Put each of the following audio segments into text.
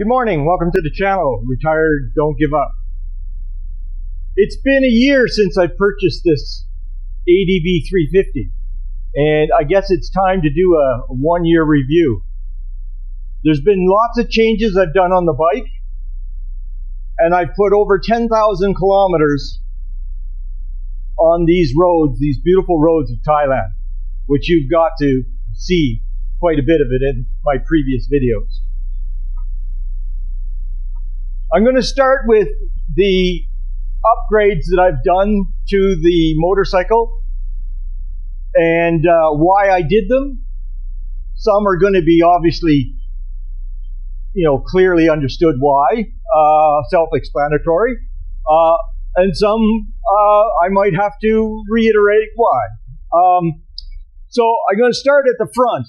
Good morning, welcome to the channel, Retired Don't Give Up. It's been a year since I purchased this ADV 350, and I guess it's time to do a 1-year review. There's been lots of changes I've done on the bike, and I've put over 10,000 kilometers on these roads, these beautiful roads of Thailand, which you've got to see quite a bit of it in my previous videos. I'm going to start with the upgrades that I've done to the motorcycle and why I did them. Some are going to be obviously, clearly understood why, self-explanatory, and some I might have to reiterate why. So I'm going to start at the front.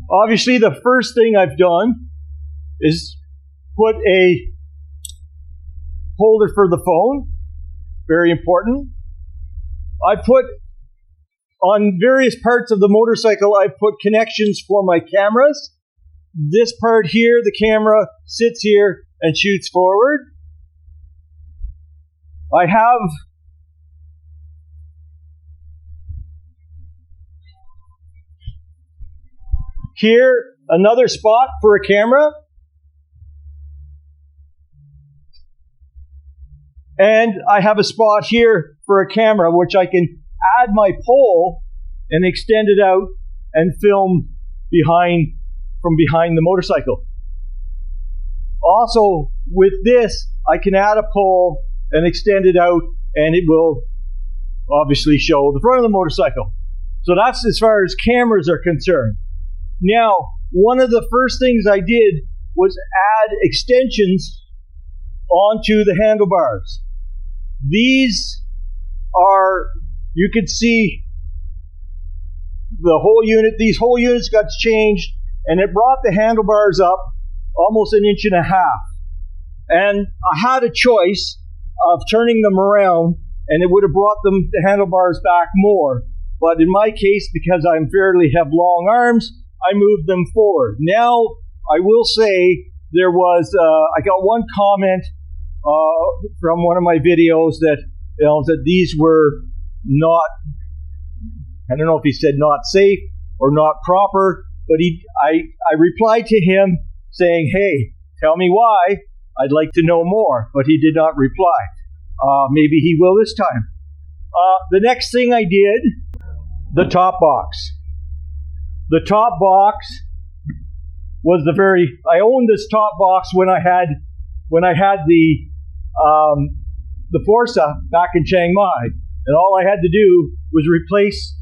Obviously, the first thing I've done is put a holder for the phone. Very important. I put on various parts of the motorcycle, I put connections for my cameras. This part here, the camera sits here and shoots forward. I have here another spot for a camera, and I have a spot here for a camera which I can add my pole and extend it out and film from behind the motorcycle. Also with this I can add a pole and extend it out, and it will obviously show the front of the motorcycle. So that's as far as cameras are concerned. Now, one of the first things I did was add extensions onto the handlebars. These are, you can see the whole unit, these whole units got changed, and it brought the handlebars up almost 1.5 inches. And I had a choice of turning them around, and it would have brought the handlebars back more. But in my case, because I have long arms, I moved them forward. Now, I will say there was, I got one comment from one of my videos that, that these were not, I don't know if he said not safe or not proper, but I replied to him saying, hey, tell me why, I'd like to know more, but he did not reply. Maybe he will this time. The next thing I did, the top box. The top box was I owned this top box when I had the Forza back in Chiang Mai, and all I had to do was replace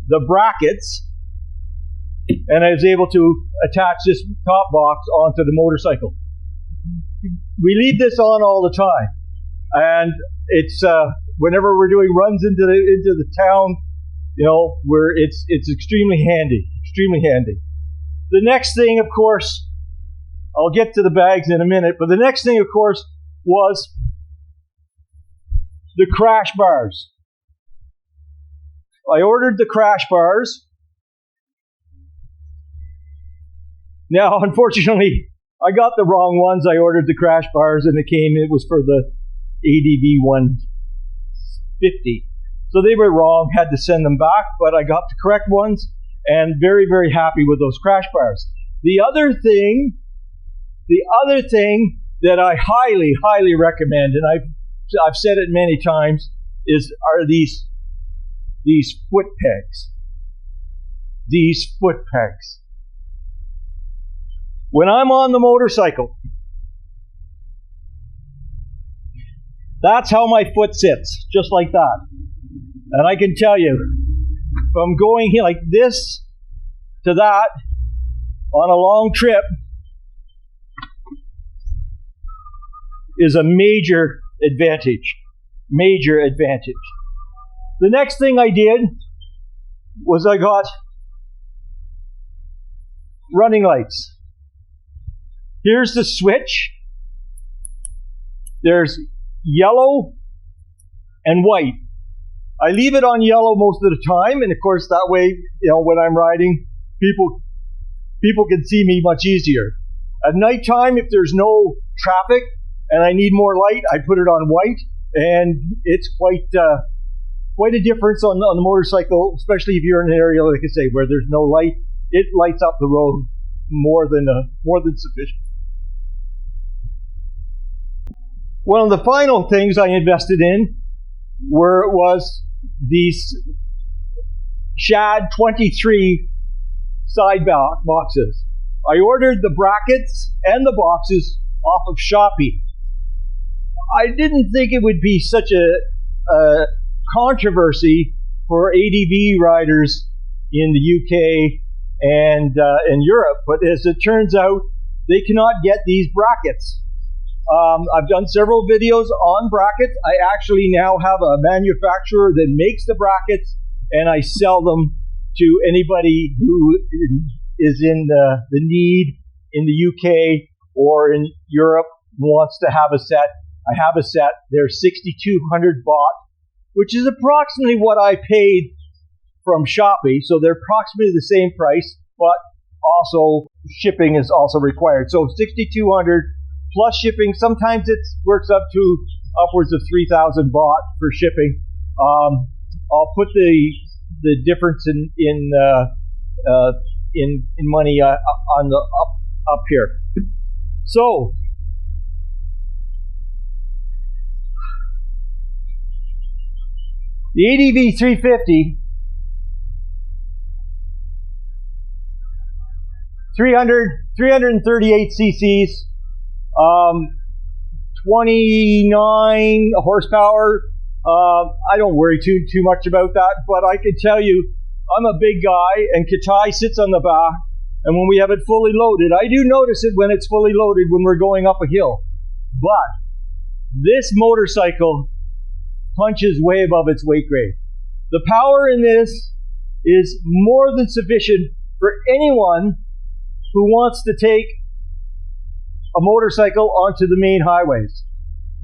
the brackets, and I was able to attach this top box onto the motorcycle. We leave this on all the time, and it's whenever we're doing runs into the town, it's extremely handy. The next thing, of course, I'll get to the bags in a minute, but the next thing, of course, was the crash bars. I ordered the crash bars. Now, unfortunately, I got the wrong ones. I ordered the crash bars, and it was for the ADV 150. So they were wrong, had to send them back, but I got the correct ones, and very, very happy with those crash bars. The other thing that I highly, highly recommend, and I've said it many times, are these foot pegs. These foot pegs. When I'm on the motorcycle, that's how my foot sits, just like that. And I can tell you, from going here like this to that on a long trip is a major advantage. Major advantage. The next thing I did was I got running lights. Here's the switch. There's yellow and white. I leave it on yellow most of the time, and of course that way, you know, when I'm riding, people can see me much easier. At nighttime, if there's no traffic and I need more light, I put it on white, and it's quite a difference on the motorcycle, especially if you're in an area, like I say, where there's no light. It lights up the road more than sufficient. One of the final things I invested in was these Shad 23 side boxes. I ordered the brackets and the boxes off of Shopee. I didn't think it would be such a controversy for ADV riders in the UK and in Europe, but as it turns out, they cannot get these brackets. I've done several videos on brackets. I actually now have a manufacturer that makes the brackets, and I sell them to anybody who is in the need in the UK or in Europe who wants to have a set. I have a set. They're 6,200 baht, which is approximately what I paid from Shopee. So they're approximately the same price, but also shipping is also required. So 6,200 plus shipping. Sometimes it works up to upwards of 3,000 baht for shipping. I'll put the difference in money on the up here. So the ADV 350, 338 cc's, 29 horsepower. I don't worry too much about that, but I can tell you, I'm a big guy, and Katai sits on the back, and when we have it fully loaded, I do notice it when it's fully loaded when we're going up a hill. But this motorcycle punches way above its weight grade. The power in this is more than sufficient for anyone who wants to take a motorcycle onto the main highways.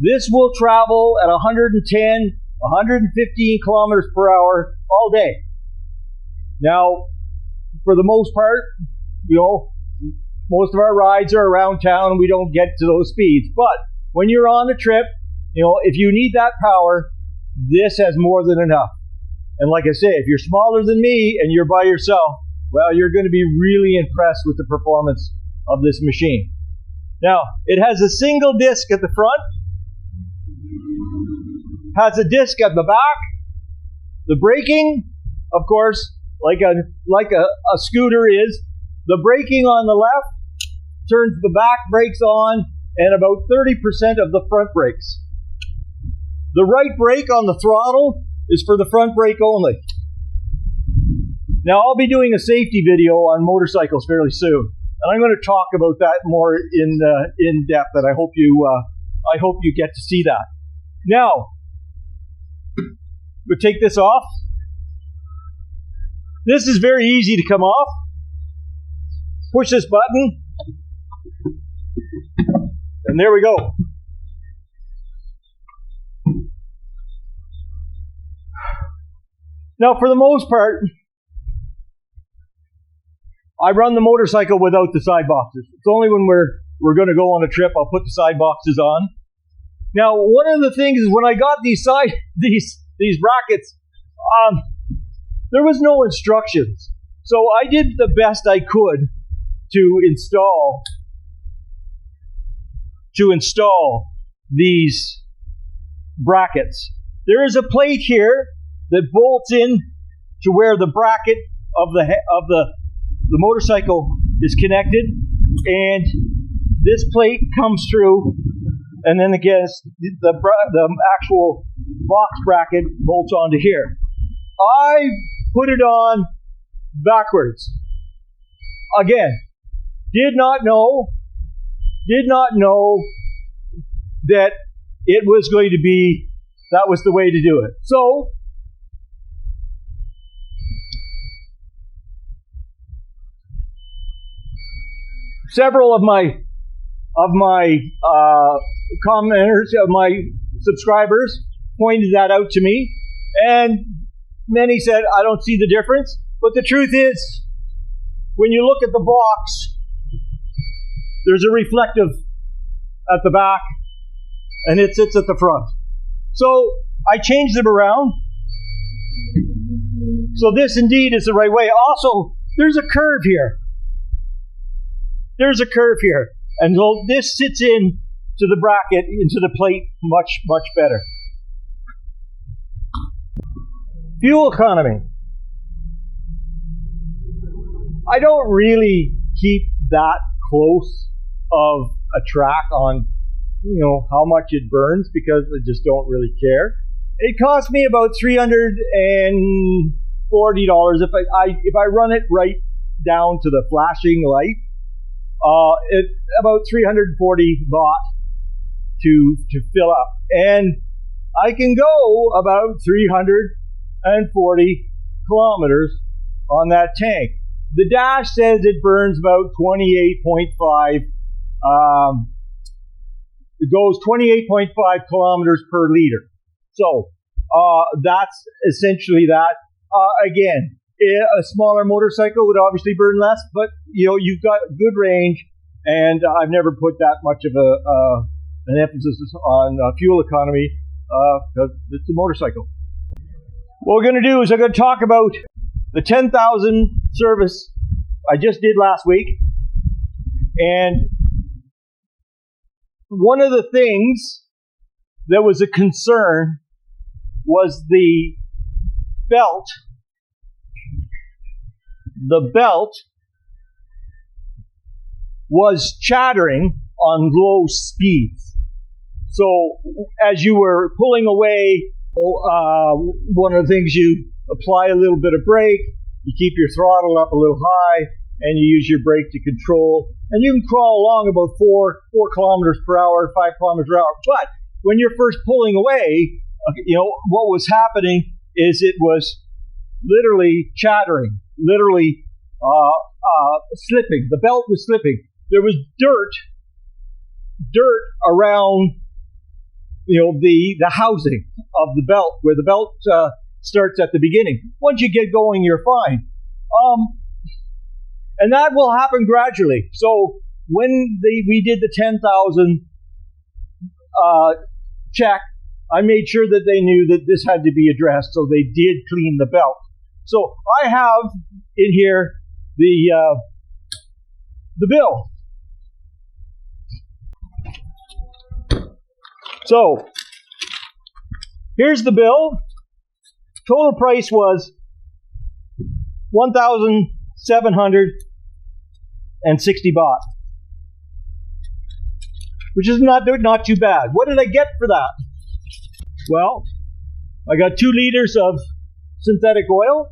This will travel at 110, 115 kilometers per hour all day. Now, for the most part, you know, most of our rides are around town and we don't get to those speeds. But when you're on a trip, you know, if you need that power, this has more than enough. And like I say, if you're smaller than me and you're by yourself, well, you're going to be really impressed with the performance of this machine. Now, it has a single disc at the front, has a disc at the back. The braking, of course, like a scooter is, the braking on the left turns the back brakes on and about 30% of the front brakes. The right brake on the throttle is for the front brake only. Now, I'll be doing a safety video on motorcycles fairly soon, and I'm going to talk about that more in depth, and I hope you get to see that. Now, we'll take this off. This is very easy to come off. Push this button, and there we go. Now, for the most part, I run the motorcycle without the side boxes. It's only when we're going to go on a trip I'll put the side boxes on. Now, one of the things is when I got these brackets, there was no instructions. So I did the best I could to install these brackets. There is a plate here that bolts in to where the bracket of the motorcycle is connected, and this plate comes through, and then again the actual box bracket bolts onto here. I put it on backwards. Again, did not know that it was going to be, that was the way to do it. So, several of my commenters, of my subscribers, pointed that out to me, And many said, I don't see the difference. But the truth is, when you look at the box, there's a reflective at the back, and it sits at the front. So I changed them around. So this indeed is the right way. Also, there's a curve here. There's a curve here. And so this sits in to the bracket, into the plate, much, much better. Fuel economy. I don't really keep that close of a track on, how much it burns, because I just don't really care. It cost me about $340 if I run it right down to the flashing light. It's about 340 baht to fill up, and I can go about 340 kilometers on that tank. The dash says it burns about 28.5. It goes 28.5 kilometers per liter. So that's essentially that. Again, a smaller motorcycle would obviously burn less, but you've got good range, and I've never put that much of an emphasis on fuel economy because it's a motorcycle. What we're going to do is I'm going to talk about the 10,000 service I just did last week, and one of the things that was a concern was the belt. The belt was chattering on low speeds. So as you were pulling away, one of the things, you apply a little bit of brake, you keep your throttle up a little high, and you use your brake to control, and you can crawl along about 4 kilometers per hour, 5 kilometers per hour. But when you're first pulling away, what was happening is it was literally chattering, literally slipping. The belt was slipping. There was dirt around, the housing of the belt, where the belt starts at the beginning. Once you get going, you're fine. And that will happen gradually. So when we did the 10,000 check, I made sure that they knew that this had to be addressed, so they did clean the belt. So I have in here the bill. So here's the bill. Total price was 1,760 baht, which is not too bad. What did I get for that? Well, I got 2 liters of synthetic oil,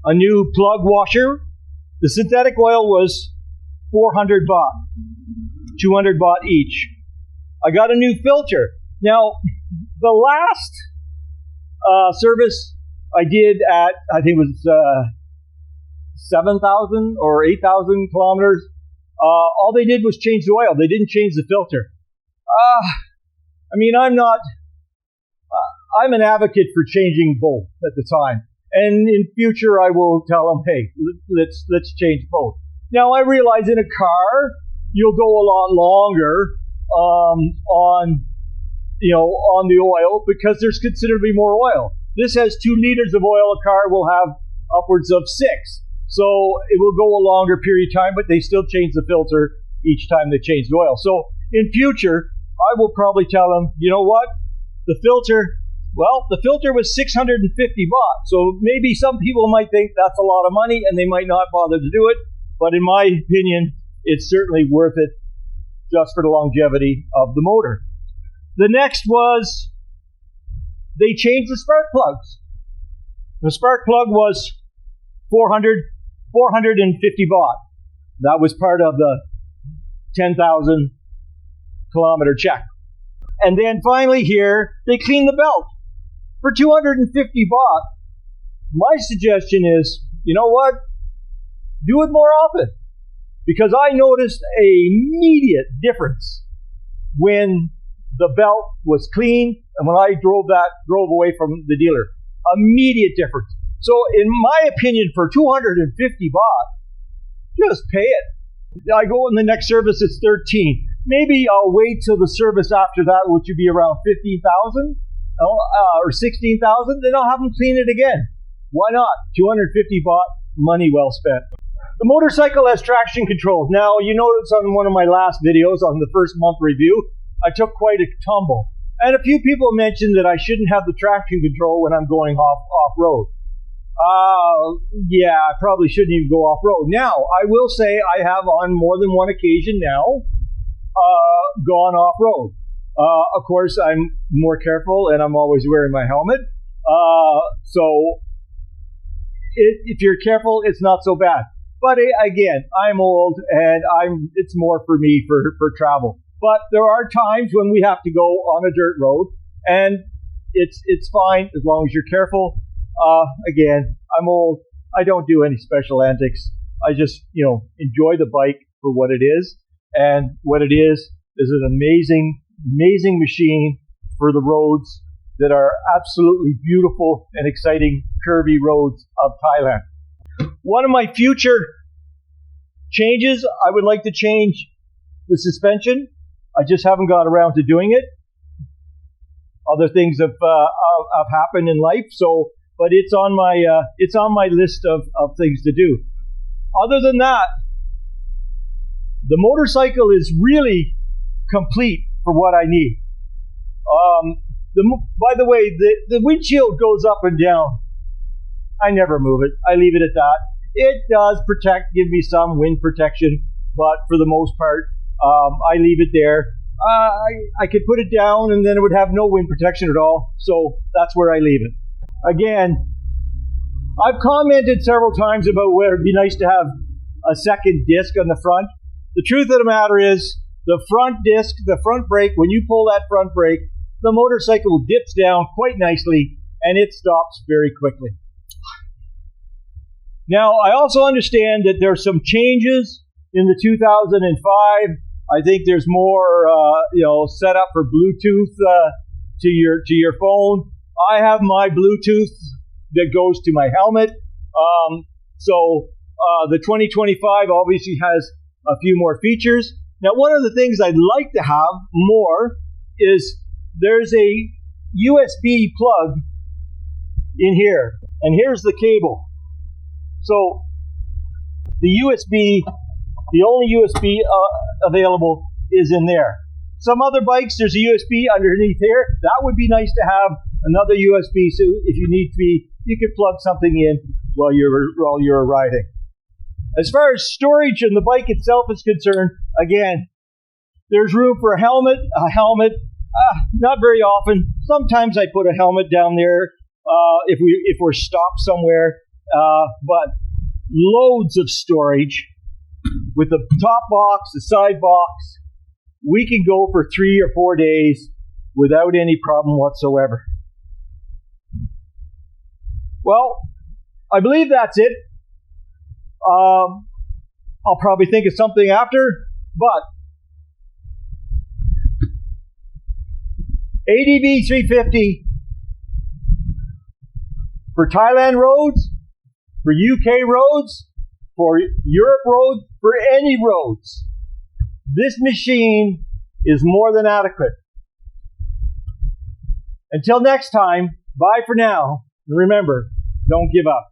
a new plug washer. The synthetic oil was 400 baht, 200 baht each. I got a new filter. Now, the last service I did at, I think it was 7,000 or 8,000 kilometers, all they did was change the oil. They didn't change the filter. I'm an advocate for changing both at the time. And in future, I will tell them, hey, let's change both. Now, I realize in a car, you'll go a lot longer on the oil, because there's considerably more oil. This has 2 liters of oil. A car will have upwards of 6. So it will go a longer period of time, but they still change the filter each time they change the oil. So in future, I will probably tell them, you know what? The filter was 650 baht. So maybe some people might think that's a lot of money and they might not bother to do it. But in my opinion, it's certainly worth it just for the longevity of the motor. The next was, they changed the spark plugs. The spark plug was 450 baht. That was part of the 10,000 kilometer check. And then finally here, they cleaned the belt for 250 baht. My suggestion is, you know what? Do it more often. Because I noticed an immediate difference when the belt was clean and when I drove away from the dealer, immediate difference. So in my opinion, for 250 baht, just pay it. I go in the next service, it's 13. Maybe I'll wait till the service after that, which would be around 15,000 or 16,000. Then I'll have them clean it again. Why not? 250 baht, money well spent. The motorcycle has traction controls. Now, you notice on one of my last videos on the first month review, I took quite a tumble. And a few people mentioned that I shouldn't have the traction control when I'm going off-road. Yeah, I probably shouldn't even go off-road. Now, I will say I have on more than one occasion now gone off-road. Of course, I'm more careful and I'm always wearing my helmet. So if you're careful, it's not so bad. But again, I'm old and it's more for me for travel. But there are times when we have to go on a dirt road, and it's fine as long as you're careful. Again, I'm old. I don't do any special antics. I just, enjoy the bike for what it is. And what it is an amazing, amazing machine for the roads that are absolutely beautiful and exciting curvy roads of Thailand. One of my future changes, I would like to change the suspension. I just haven't got around to doing it. Other things have happened in life, but it's on my list of things to do. Other than that, the motorcycle is really complete for what I need. By the way, the windshield goes up and down. I never move it. I leave it at that. It does give me some wind protection, but for the most part, I leave it there. I could put it down and then it would have no wind protection at all, so that's where I leave it. Again, I've commented several times about where it'd be nice to have a second disc on the front. The truth of the matter is, the front disc, the front brake, when you pull that front brake, the motorcycle dips down quite nicely and it stops very quickly. Now, I also understand that there's some changes in the 2005. I think there's more, set up for Bluetooth to your phone. I have my Bluetooth that goes to my helmet. So the 2025 obviously has a few more features. Now, one of the things I'd like to have more is there's a USB plug in here, and here's the cable. So the only USB available is in there. Some other bikes, there's a USB underneath here. That would be nice to have another USB, so if you need to you could plug something in while you're riding. As far as storage and the bike itself is concerned, again, there's room for a helmet. Not very often. Sometimes I put a helmet down there if we're stopped somewhere. But loads of storage with the top box, the side box. We can go for 3 or 4 days without any problem whatsoever. Well, I believe that's it. I'll probably think of something after, but ADV 350 for Thailand roads, for UK roads, for Europe roads, for any roads. This machine is more than adequate. Until next time, bye for now. And remember, don't give up.